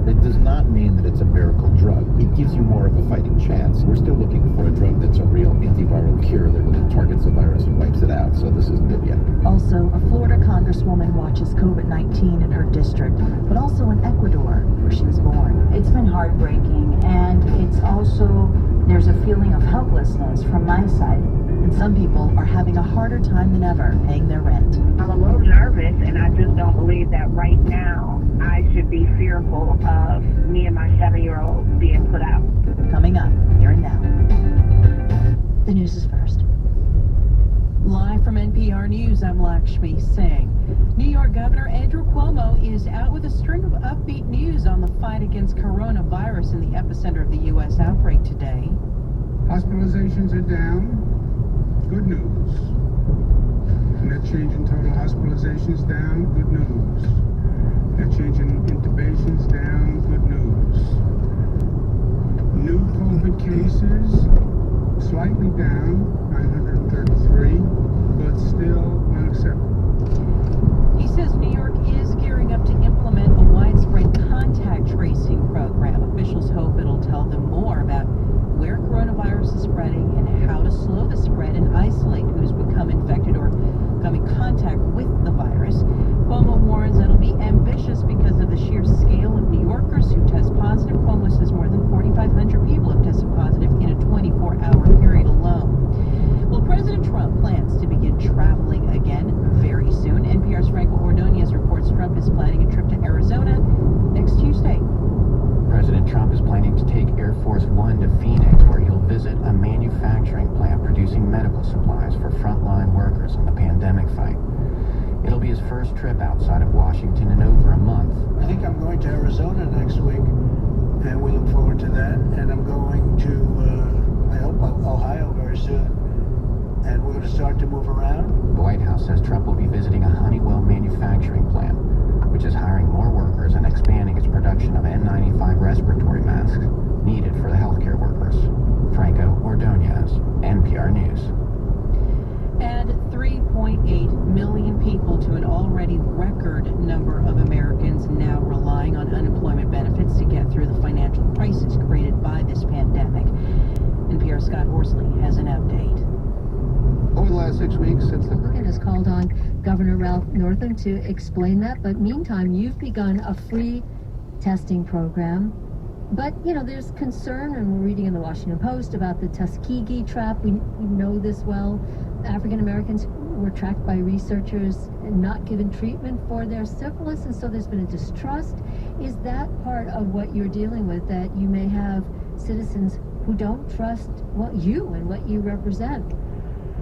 It does not mean that it's a miracle drug. It gives you more of a fighting chance. We're still looking for a drug that's a real antiviral cure that targets the virus and wipes it out, so this isn't it yet. Also, a Florida congresswoman watches COVID-19 in her district, but also in Ecuador, where she was born. It's been heartbreaking, and it's also, there's a feeling of helplessness from my side. And some people are having a harder time than ever paying their rent. I'm a little nervous, and I just don't believe that right now I should be fearful of me and my 7-year-old being put out. Coming up, here and now. The news is first. Live from NPR News, I'm Lakshmi Singh. New York Governor Andrew Cuomo is out with a string of upbeat news on the fight against coronavirus in the epicenter of the U.S. outbreak today. Hospitalizations are down. Good news. Net change in total hospitalizations down. Good news. Net change in intubations down. Good news. New COVID cases slightly down, 933, but still unacceptable. He says New York is gearing up to implement a widespread contact tracing program. Officials hope it'll tell them more about where coronavirus is spreading and how to slow the spread and isolate who's become infected or come in contact with the virus. Cuomo warns that it'll be ambitious because of the sheer scale of New Yorkers who test positive. Cuomo says more than 4,500 people have tested positive in a 24-hour period alone. Well, President Trump plans to begin traveling again very soon. NPR's Franco Ordonez reports Trump is planning a trip to Arizona next Tuesday. President Trump is planning to take Air Force One to Phoenix, where he'll visit a manufacturing plant producing medical supplies for frontline workers in the pandemic fight. It'll be his first trip outside of Washington in over a month. I think I'm going to Arizona next week, and we look forward to that. And I'm going to, I hope, Ohio very soon. And we're going to start to move around. The White House says Trump will be visiting a Honeywell manufacturing plant, which is hiring more workers and expanding its production of N95 respiratory masks needed for the healthcare workers. Franco Ordonez, NPR News. Add 3.8 million people to an already record number of Americans now relying on unemployment benefits to get through the financial crisis created by this pandemic. NPR's Scott Horsley has an update. Over the last 6 weeks since the Republican has called on Governor Ralph Northam to explain that, but meantime, you've begun a free testing program. But, you know, there's concern, and we're reading in the Washington Post about the Tuskegee trap. We know this well. African Americans were tracked by researchers and not given treatment for their syphilis, and so there's been a distrust. Is that part of what you're dealing with, that you may have citizens who don't trust you and what you represent?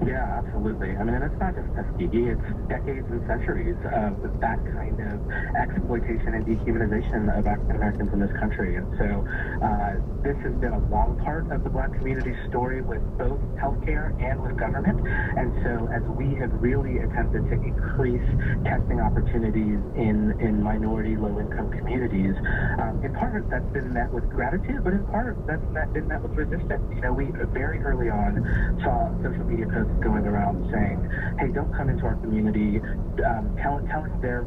Yeah, absolutely. I mean, and it's not just Tuskegee, it's decades and centuries of that kind of exploitation and dehumanization of African Americans in this country. And so this has been a long part of the Black community story with both healthcare and with government. And so as we have really attempted to increase testing opportunities in minority, low-income communities, in part that's been met with gratitude, but in part that's been met with resistance. You know, we very early on saw social media posts going around saying, hey, don't come into our community, telling their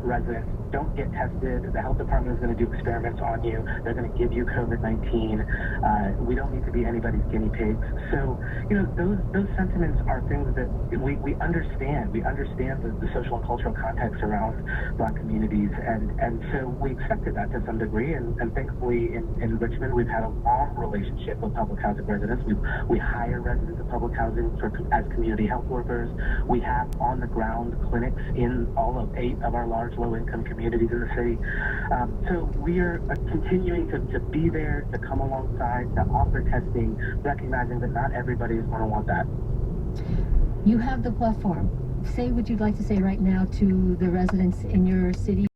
residents, don't get tested, the health department is going to do experiments on you, they're going to give you COVID-19, we don't need to be anybody's guinea pigs. So, you know, those sentiments are things that we understand. We understand the social and cultural context around Black communities, and so we expected that to some degree, and thankfully in Richmond we've had a long relationship with public housing residents. We hire residents of public housing as community health workers. We have on-the-ground clinics in all of 8 of our large low-income communities in the city. So we are continuing to be there, to come alongside, to offer testing, recognizing that not everybody is going to want that. You have the platform. Say what you'd like to say right now to the residents in your city.